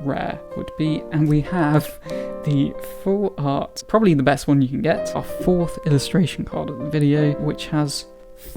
rare would be. And we have the full art, probably the best one you can get, our fourth illustration card of the video, which has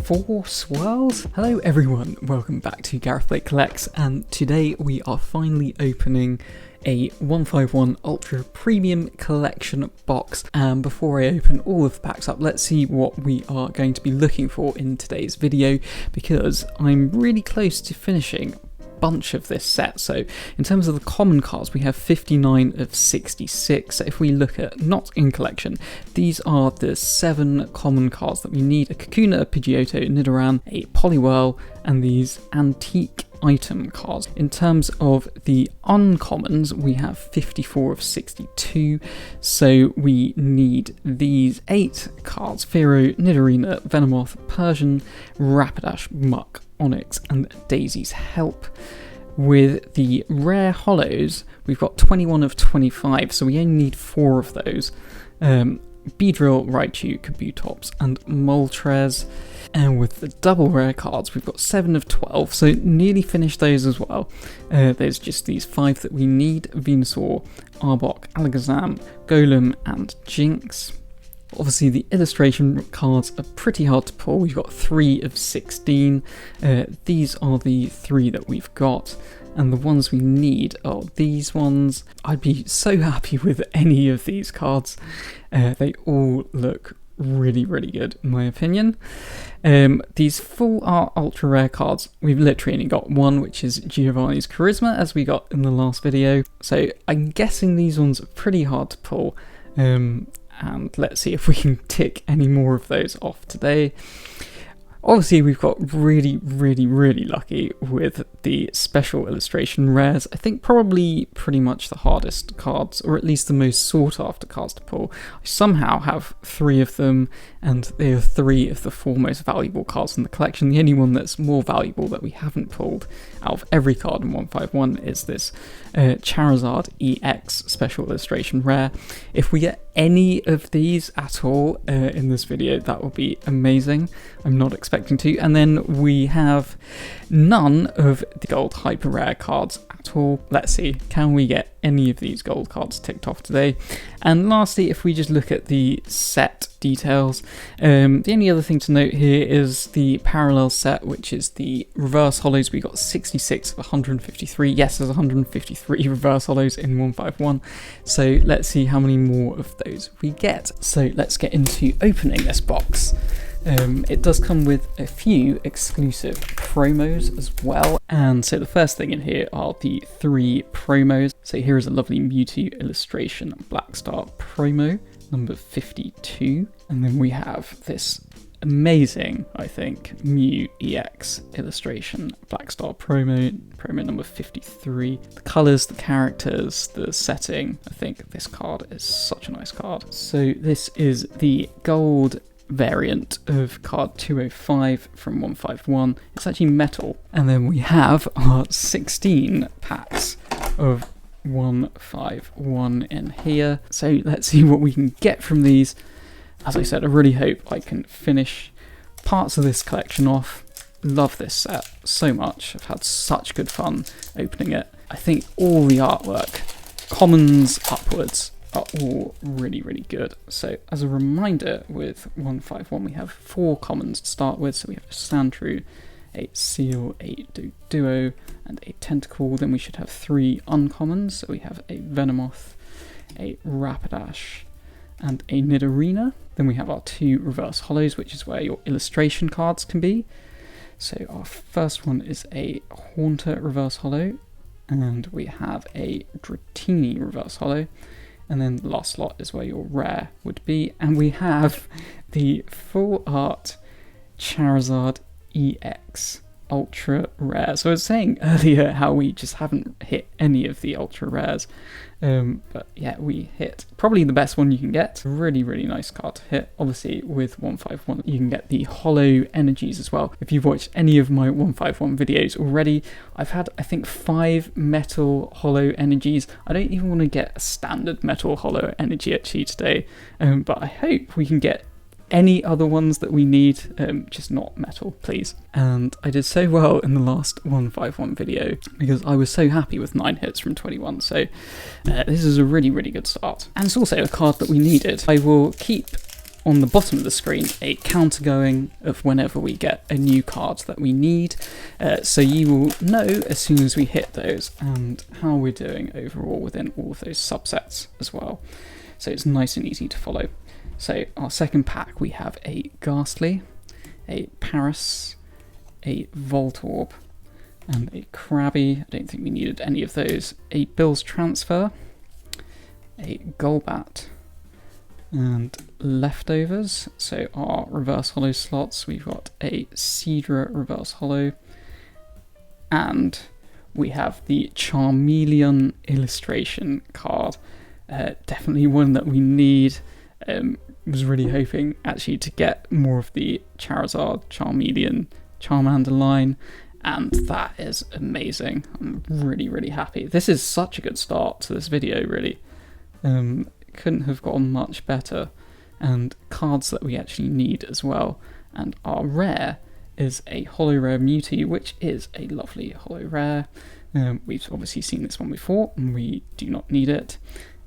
4 swirls. Hello everyone, welcome back to Gareth Blake Collects, and today we are finally opening a 151 Ultra Premium Collection box. And before I open all of the packs up, let's see what we are going to be looking for in today's video, because I'm really close to finishing bunch of this set. So in terms of the common cards, we have 59 of 66. So if we look at not in collection, these are the 7 common cards that we need: a Kakuna, a Pidgeotto, a Nidoran, a Poliwhirl, and these antique item cards. In terms of the uncommons, we have 54 of 62, so we need these 8 cards: Fearow, Nidorina, Venomoth, Persian, Rapidash, Muck, Onyx, and Daisy's Help. With the rare hollows, we've got 21 of 25, so we only need 4 of those. Beedrill, Raichu, Kabutops, and Moltres. And with the double rare cards, we've got 7 of 12, so nearly finished those as well. There's just these 5 that we need: Venusaur, Arbok, Alakazam, Golem, and Jinx. Obviously the illustration cards are pretty hard to pull. We've got 3 of 16. These are the 3 that we've got, and the ones we need are these ones. I'd be so happy with any of these cards. They all look really good in my opinion. These full art ultra rare cards, we've literally only got one, which is Giovanni's Charisma, as we got in the last video. So I'm guessing these ones are pretty hard to pull. And let's see if we can tick any more of those off today. Obviously, we've got really lucky with the special illustration rares. I think probably pretty much the hardest cards, or at least the most sought after cards to pull. I somehow have 3 of them, and they are 3 of the 4 most valuable cards in the collection. The only one that's more valuable that we haven't pulled out of every card in 151 is this Charizard EX special illustration rare. If we get any of these at all in this video, that will be amazing. I'm not expecting to. And then we have none of the gold hyper rare cards at all. Let's see, can we get any of these gold cards ticked off today? And lastly, if we just look at the set details, the only other thing to note here is the parallel set, which is the reverse hollows. We got 66 of 153. Yes, there's 153 reverse hollows in 151. So let's see how many more of those we get. So let's get into opening this box. It does come with a few exclusive promos as well. And so the first thing in here are the 3 promos. So here is a lovely Mewtwo illustration Black Star promo, number 52. And then we have this amazing, I think, Mew EX illustration Black Star promo number 53. The colours, the characters, the setting, I think this card is such a nice card. So this is the gold variant of card 205 from 151. It's actually metal. And then we have our 16 packs of 151 in here. So let's see what we can get from these. As I said, I really hope I can finish parts of this collection off. Love this set so much. I've had such good fun opening it. I think all the artwork, commons upwards, are all really good. So as a reminder, with 151 we have 4 commons to start with. So we have a Sandshrew, a Seal, a Doduo, and a Tentacle. Then we should have 3 uncommons. So we have a Venomoth, a Rapidash, and a Nidorina. Then we have our 2 reverse hollows, which is where your illustration cards can be. So our first one is a Haunter reverse hollow, and we have a Dratini reverse hollow. And then the last slot is where your rare would be. And we have the full art Charizard EX ultra rare. So I was saying earlier how we just haven't hit any of the ultra rares. But yeah, we hit probably the best one you can get. Really nice card to hit. Obviously with 151 you can get the hollow energies as well. If you've watched any of my 151 videos already, I've had I think 5 metal hollow energies. I don't even want to get a standard metal hollow energy actually today, but I hope we can get any other ones that we need, just not metal, please. And I did so well in the last 151 video because I was so happy with 9 hits from 21, so this is a really, really good start. And it's also a card that we needed. I will keep on the bottom of the screen a counter going of whenever we get a new card that we need, so you will know as soon as we hit those and how we're doing overall within all of those subsets as well. So it's nice and easy to follow. So our second pack, we have a Ghastly, a Paris, a Voltorb, and a Krabby. I don't think we needed any of those. A Bill's Transfer, a Golbat, and leftovers. So our reverse holo slots, we've got a Seadra reverse holo, and we have the Charmeleon illustration card. Definitely one that we need. Was really hoping actually to get more of the Charizard, Charmeleon, Charmander line, and that is amazing. I'm really, really happy. This is such a good start to this video, really. Couldn't have gotten much better, and cards that we actually need as well. And our rare is a holo rare Mewtwo, which is a lovely holo rare. We've obviously seen this one before, and we do not need it.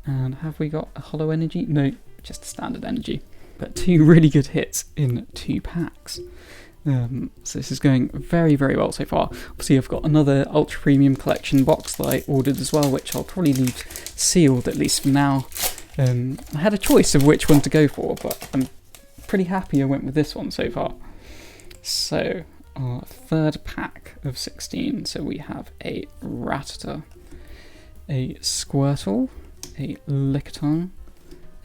And have we got a holo energy? No, just a standard energy. But 2 really good hits in 2 packs. So this is going very, very well so far. Obviously I've got another Ultra Premium Collection box that I ordered as well, which I'll probably leave sealed, at least for now. I had a choice of which one to go for, but I'm pretty happy I went with this one so far. So our third pack of 16. So we have a Rattata, a Squirtle, a Lickitung,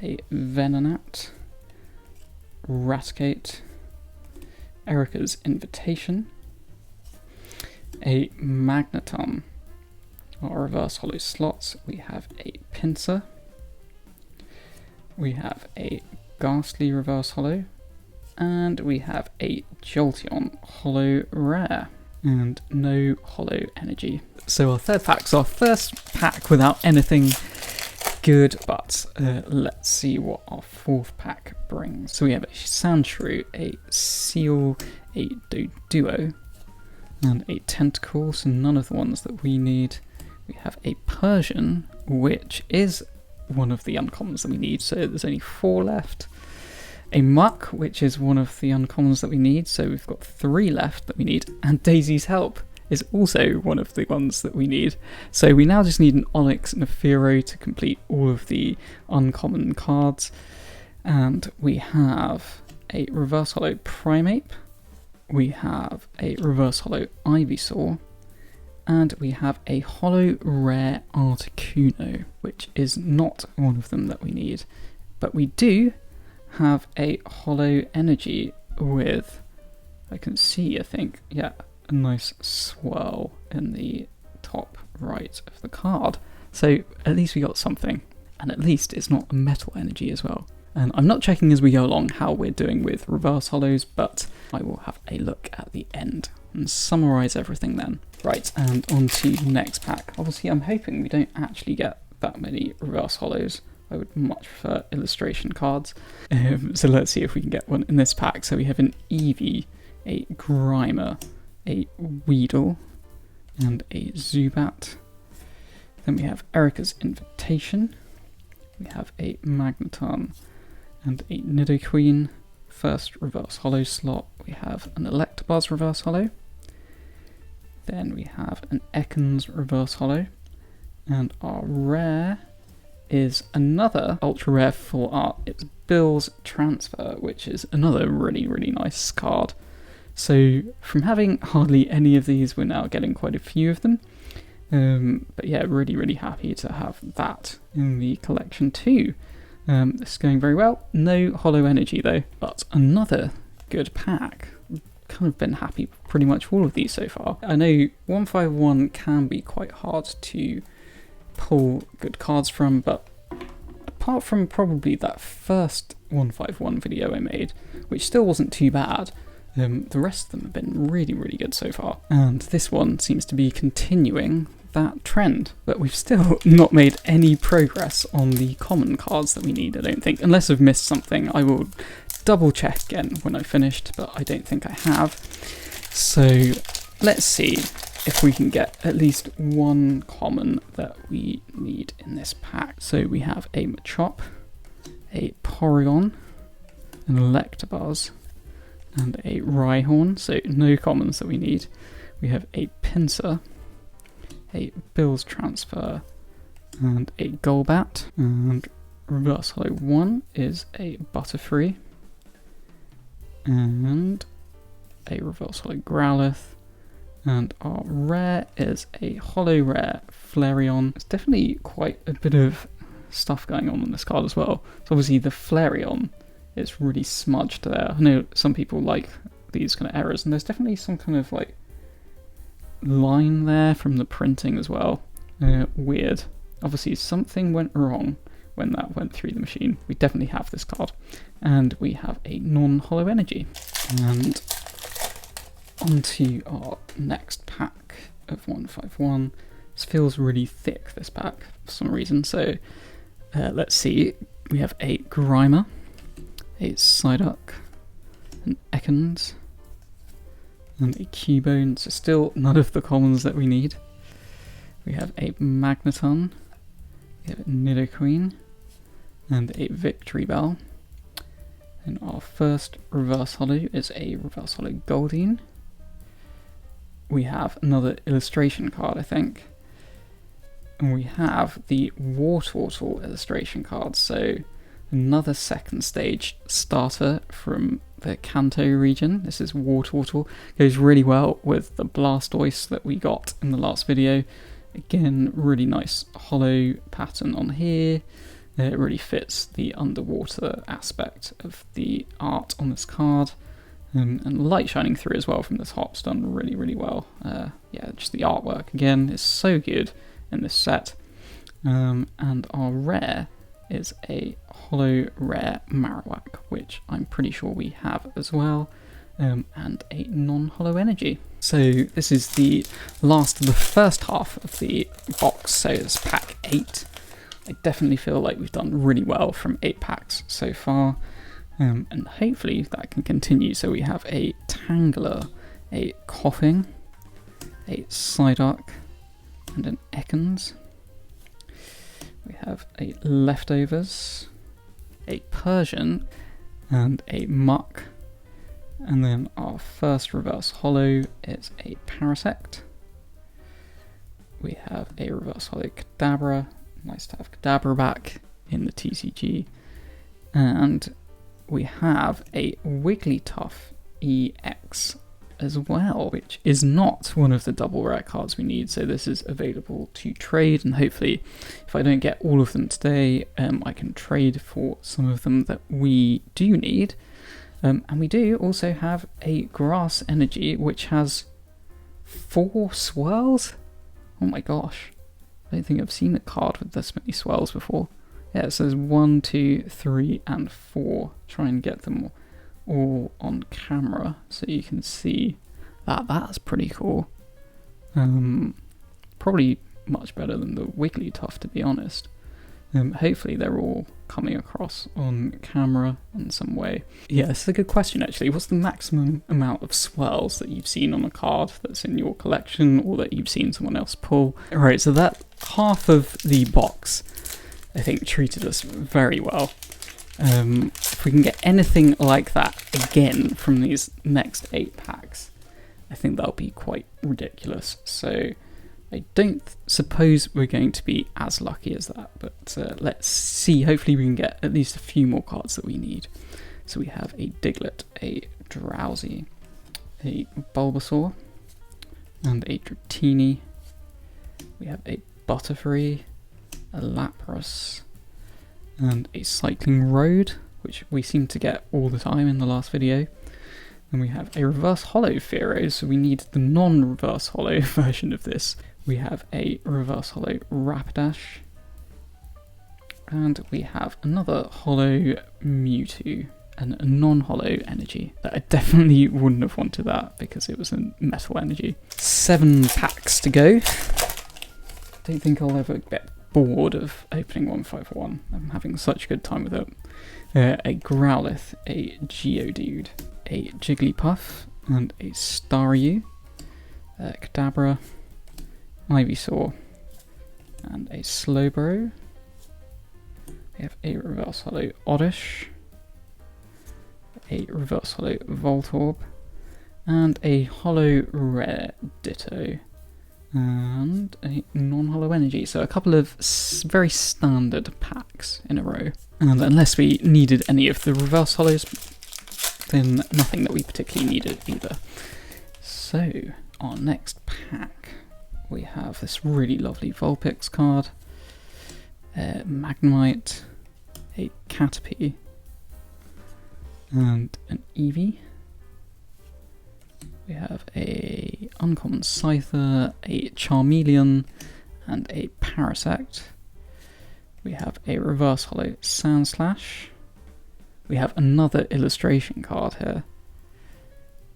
a Venonat, Raticate, Erica's Invitation, a Magneton. Our reverse holo slots, we have a Pinsir, we have a Ghastly reverse holo, and we have a Jolteon holo rare, and no holo energy. So our third pack's our first pack without anything good, but let's see what our fourth pack brings. So we have a Sandshrew, a Seal, a Doduo, and a Tentacle, so none of the ones that we need. We have a Persian, which is one of the uncommons that we need, so there's only 4 left. A Muck, which is one of the uncommons that we need, so we've got 3 left that we need, and Daisy's Help is also one of the ones that we need. So we now just need an Onyx and a Fearow to complete all of the uncommon cards. And we have a reverse holo Primeape, we have a reverse holo Ivysaur, and we have a holo rare Articuno, which is not one of them that we need. But we do have a holo energy with, I can see, I think, yeah, a nice swirl in the top right of the card. So at least we got something, and at least it's not a metal energy as well. And I'm not checking as we go along how we're doing with reverse holos, but I will have a look at the end and summarise everything then. Right, and on to the next pack. Obviously I'm hoping we don't actually get that many reverse holos. I would much prefer illustration cards. So let's see if we can get one in this pack. So we have an Eevee, a Grimer, a Weedle, and a Zubat. Then we have Erica's Invitation. We have a Magneton and a Nidoqueen. First reverse holo slot, we have an Electabuzz reverse holo. Then we have an Ekans reverse holo. And our rare is another ultra rare full art. It's Bill's Transfer, which is another really, really nice card. So from having hardly any of these, we're now getting quite a few of them. But yeah, really, really happy to have that in the collection too. This is going very well. No holo energy though, but another good pack. Kind of been happy with pretty much all of these so far. I know 151 can be quite hard to pull good cards from, but apart from probably that first 151 video I made, which still wasn't too bad, the rest of them have been really, really good so far. And this one seems to be continuing that trend, but we've still not made any progress on the common cards that we need, I don't think. Unless I've missed something, I will double check again when I finished, but I don't think I have. So let's see if we can get at least one common that we need in this pack. So we have a Machop, a Porygon, an Electabuzz, and a Rhyhorn, so no commons that we need. We have a Pinsir, a Bill's Transfer, and a Golbat, and reverse holo 1 is a Butterfree, and a reverse holo Growlithe, and our rare is a holo rare Flareon. There's definitely quite a bit of stuff going on this card as well. So obviously the Flareon is really smudged there. I know some people like these kind of errors, and there's definitely some kind of like line there from the printing as well. Weird. Obviously something went wrong when that went through the machine. We definitely have this card. And we have a non-holo energy. And onto our next pack of 151. This feels really thick, this pack, for some reason. So let's see. We have a Grimer, a Psyduck, an Ekans, and a Cubone. So still none of the commons that we need. We have a Magneton, we have a Nidoqueen, and a Victory Bell. And our first reverse holo is a reverse holo Goldeen. We have another illustration card, I think. And we have the Wartortle illustration card, so another second stage starter from the Kanto region. This is Wartortle. Goes really well with the Blastoise that we got in the last video. Again, really nice holo pattern on here. It really fits the underwater aspect of the art on this card. And light shining through as well from this hop's done really, really well. Yeah, just the artwork again is so good in this set. And our rare is a holo rare Marowak, which I'm pretty sure we have as well, and a non-holo energy. So this is the last of the first half of the box, so it's pack 8. I definitely feel like we've done really well from 8 packs so far. And hopefully that can continue. So we have a Tangler, a Coughing, a Psyduck, and an Ekans. We have a Leftovers, a Persian, and a Muck. And then our first reverse holo is a Parasect. We have a reverse holo Kadabra. Nice to have Kadabra back in the TCG. And we have a Wigglytuff EX as well, which is not one of the double rare cards we need, so this is available to trade, and hopefully if I don't get all of them today, I can trade for some of them that we do need. And we do also have a Grass Energy, which has 4 swirls? Oh my gosh, I don't think I've seen a card with this many swirls before. Yeah, it says 1, 2, 3, and 4. Try and get them all on camera so you can see that. That's pretty cool. Probably much better than the Wigglytuff, to be honest. Hopefully they're all coming across on camera in some way. Yeah, this is a good question actually. What's the maximum amount of swirls that you've seen on a card that's in your collection or that you've seen someone else pull? Alright, so that half of the box I think treated us very well. If we can get anything like that again from these next 8 packs, I think that'll be quite ridiculous. So I don't suppose we're going to be as lucky as that, but let's see. Hopefully we can get at least a few more cards that we need. So we have a Diglett, a Drowsy, a Bulbasaur, and a Dratini. We have a Butterfree, a Lapras, and a Cycling Road, which we seem to get all the time in the last video. And we have a reverse holo Fearow, so we need the non-reverse holo version of this. We have a reverse holo Rapidash, and we have another holo Mewtwo, and a non-holo energy. I definitely wouldn't have wanted that because it was a metal energy. 7 packs to go. Don't think I'll ever get bored of opening 151. I'm having such a good time with it. A Growlithe, a Geodude, a Jigglypuff, and a Staryu, Kadabra, Ivysaur, and a Slowbro. We have a Reverse Holo Oddish, a Reverse Holo Voltorb, and a Holo Rare Ditto, and a non-holo energy. So a couple of very standard packs in a row. And unless we needed any of the reverse holos, then nothing that we particularly needed either. So our next pack, we have this really lovely Vulpix card, Magnemite, a Caterpie, and an Eevee. We have a uncommon Scyther, a Charmeleon, and a Parasect. We have a reverse holo Sandslash. We have another illustration card here.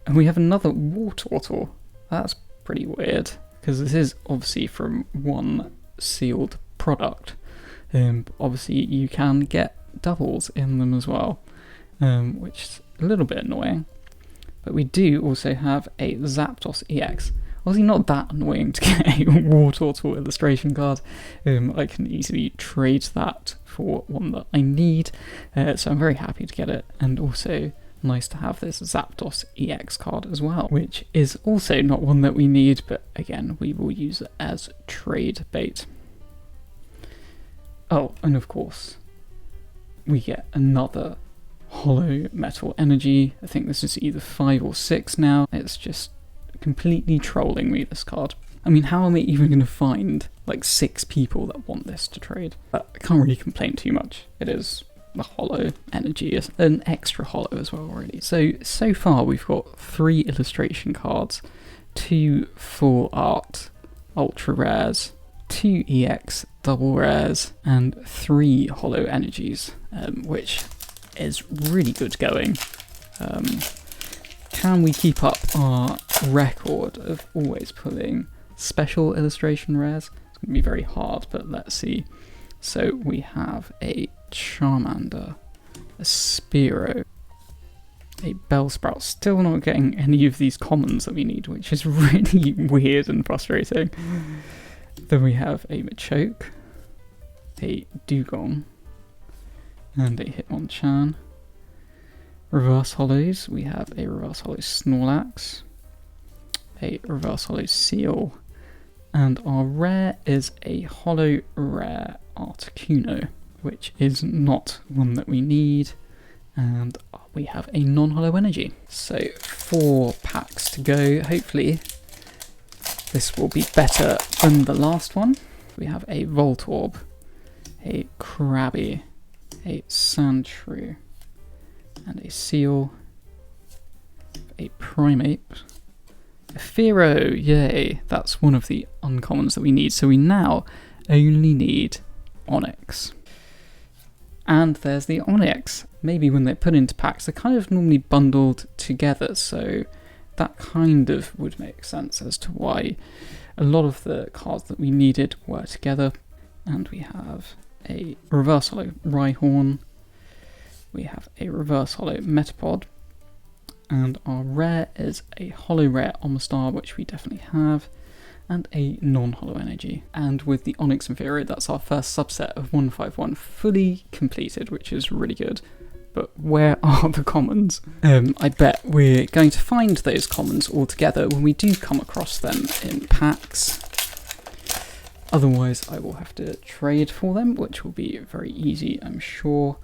And we have another Wartortle. That's pretty weird, because this is obviously from one sealed product. Obviously you can get doubles in them as well, which is a little bit annoying. But we do also have a Zapdos EX. Obviously not that annoying to get a Wartortle illustration card. I can easily trade that for one that I need, so I'm very happy to get it. And also nice to have this Zapdos EX card as well, which is also not one that we need, but again, we will use it as trade bait. Oh, and of course, we get another Holo Metal Energy. I think this is either 5 or 6 now. It's just completely trolling me, this card. I mean, how am I even going to find like 6 people that want this to trade? But I can't really complain too much. It is the Holo Energy, an extra Holo as well already. So far we've got 3 illustration cards, 2 full art ultra rares, 2 EX double rares, and 3 Holo Energies, which is really good going. Can we keep up our record of always pulling special illustration rares? It's going to be very hard, but let's see. So we have a Charmander, a Spearow, a Bellsprout. Still not getting any of these commons that we need, which is really weird and frustrating. Then we have a Machoke, a Dugong, and a Hitmonchan. Reverse holos, we have a reverse holo Snorlax, a reverse holo Seal, and our rare is a holo rare Articuno, which is not one that we need, and we have a non-holo energy. So 4 packs to go. Hopefully this will be better than the last one. We have a Voltorb, a Krabby, a Sandshrew, and a Seal, a Primeape, a Fearow, yay, that's one of the uncommons that we need, so we now only need Onyx. And there's the Onyx. Maybe when they're put into packs, they're kind of normally bundled together, so that kind of would make sense as to why a lot of the cards that we needed were together. And we have a reverse holo Rhyhorn, we have a reverse holo Metapod, and our rare is a holo rare Omastar, which we definitely have, and a non-holo energy. And with the Onyx and Fearow, that's our first subset of 151 fully completed, which is really good. But where are the commons? I bet we're going to find those commons all together when we do come across them in packs. Otherwise, I will have to trade for them, which will be very easy, I'm sure.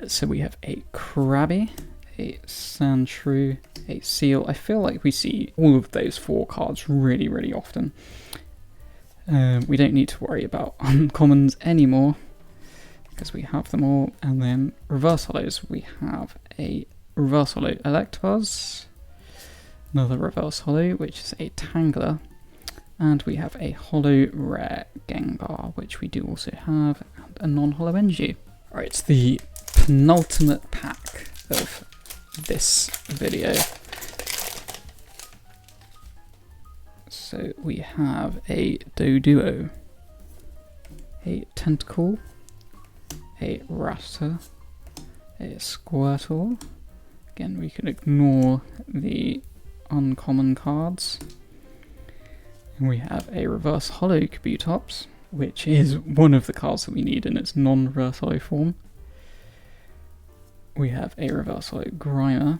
So we have a Krabby, a Sandshrew, a Seal. I feel like we see all of those 4 cards really, really often. We don't need to worry about uncommons anymore, because we have them all. And then reverse holos, we have a reverse holo Electabuzz, another reverse holo, which is a Tangler, and we have a holo rare Gengar, which we do also have, and a non-holo energy. Alright, the penultimate pack of this video. So we have a Doduo, a Tentacle, a Rattata, a Squirtle. Again, we can ignore the uncommon cards. And we have a Reverse Holo Kabutops, which is one of the cards that we need in its non-reverse holo form. We have a Reverse Holo Grimer,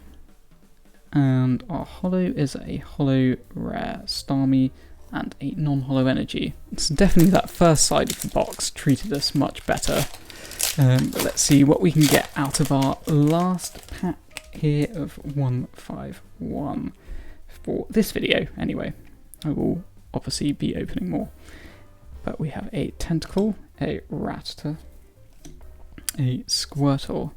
and our holo is a holo rare Starmie and a non-holo energy. It's definitely that first side of the box treated us much better. But let's see what we can get out of our last pack here of 151 for this video anyway. I will obviously be opening more. But we have a Tentacle, a Rattata, a Squirtle,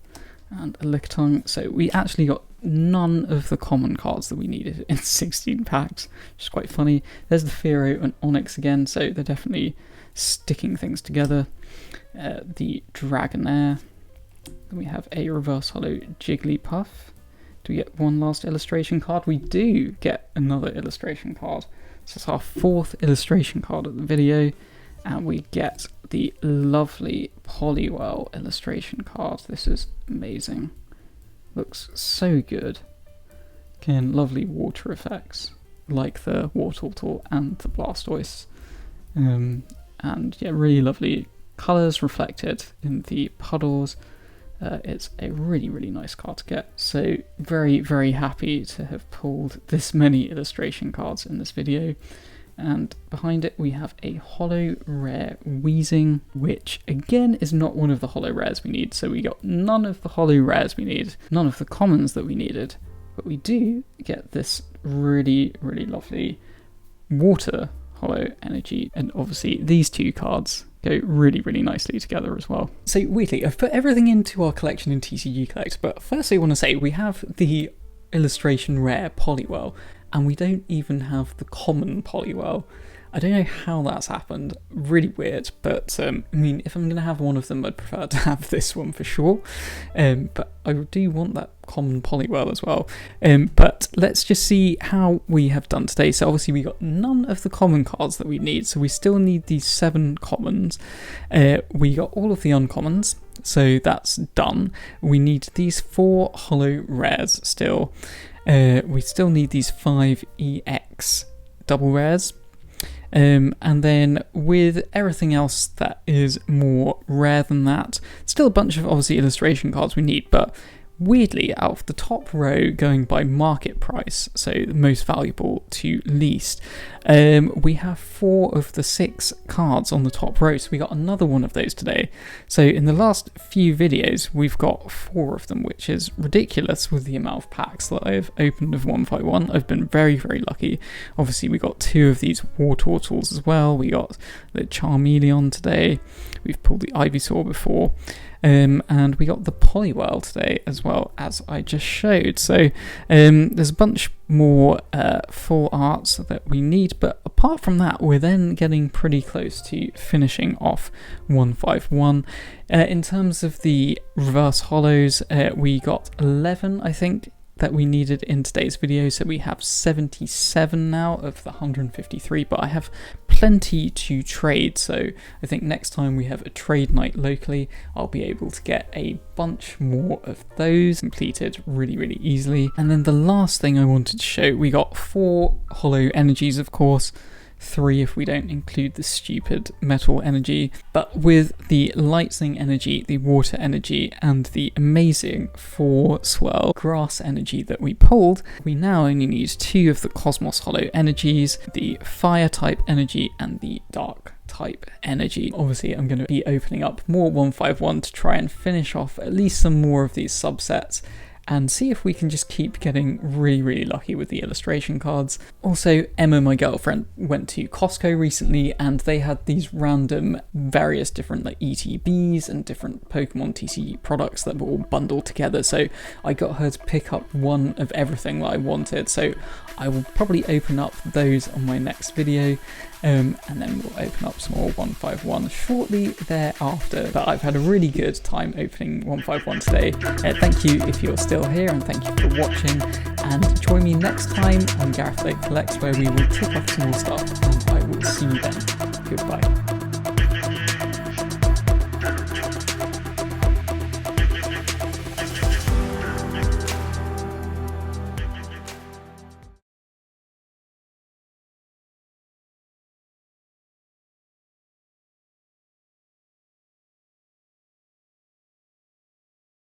and a Lickitung. So we actually got none of the common cards that we needed in 16 packs, which is quite funny. There's the Fearow and Onyx again, so they're definitely sticking things together. The Dragonair. Then we have a Reverse Holo Jigglypuff. Do we get one last illustration card? We do get another illustration card. So it's our 4th illustration card of the video, and we get the lovely Poliwhirl illustration card. This is amazing. Looks so good. Again, lovely water effects, like the Wartortle and the Blastoise. And yeah, really lovely colours reflected in the puddles. It's a really, really nice card to get. So very, very happy to have pulled this many illustration cards in this video. And behind it we have a holo rare Weezing, which again is not one of the holo rares we need. So we got none of the holo rares we need, none of the commons that we needed, but we do get this really, really lovely water holo energy. And obviously these two cards go really, really nicely together as well. So weirdly, I've put everything into our collection in TCG Collect, but firstly I want to say we have the illustration rare Poliwhirl, and we don't even have the common Poliwhirl. I don't know how that's happened, really weird, but I mean, if I'm going to have one of them, I'd prefer to have this one for sure, but I do want that common Poliwhirl as well. But let's just see how we have done today. So obviously we got none of the common cards that we need, so we still need these 7 commons. We got all of the uncommons, so that's done. We need these 4 holo rares still. We still need these 5 EX double rares. And then with everything else that is more rare than that, still a bunch of obviously illustration cards we need, but weirdly out of the top row going by market price, so the most valuable to least, we have 4 of the 6 cards on the top row, so we got another one of those today. So in the last few videos we've got 4 of them, which is ridiculous with the amount of packs that I've opened of 151. I've been very, very lucky. Obviously we got 2 of these Wartortles as well, we got the Charmeleon today, we've pulled the Ivysaur before, and we got the Poliwhirl today as well, as I just showed. So there's a bunch more full arts that we need, but apart from that we're then getting pretty close to finishing off 151. In terms of the reverse holos, we got 11 I think that we needed in today's video, so we have 77 now of the 153, but I have plenty to trade, so I think next time we have a trade night locally I'll be able to get a bunch more of those completed really, really easily. And then the last thing I wanted to show, we got 4 holo energies, of course, 3 if we don't include the stupid metal energy, but with the lightning energy, the water energy, and the amazing 4 swirl grass energy that we pulled, we now only need 2 of the cosmos holo energies, the fire type energy and the dark type energy. Obviously I'm going to be opening up more 151 to try and finish off at least some more of these subsets and see if we can just keep getting really, really lucky with the illustration cards. Also, Emma, my girlfriend, went to Costco recently and they had these random various different like ETBs and different Pokemon TCG products that were all bundled together, so I got her to pick up one of everything that I wanted, so I will probably open up those on my next video, and then we'll open up some more 151 shortly thereafter. But I've had a really good time opening 151 today. Thank you if you're still here, and thank you for watching, and join me next time on Gareth Lake Collects, where we will tick off some more stuff, and I will see you then. Goodbye.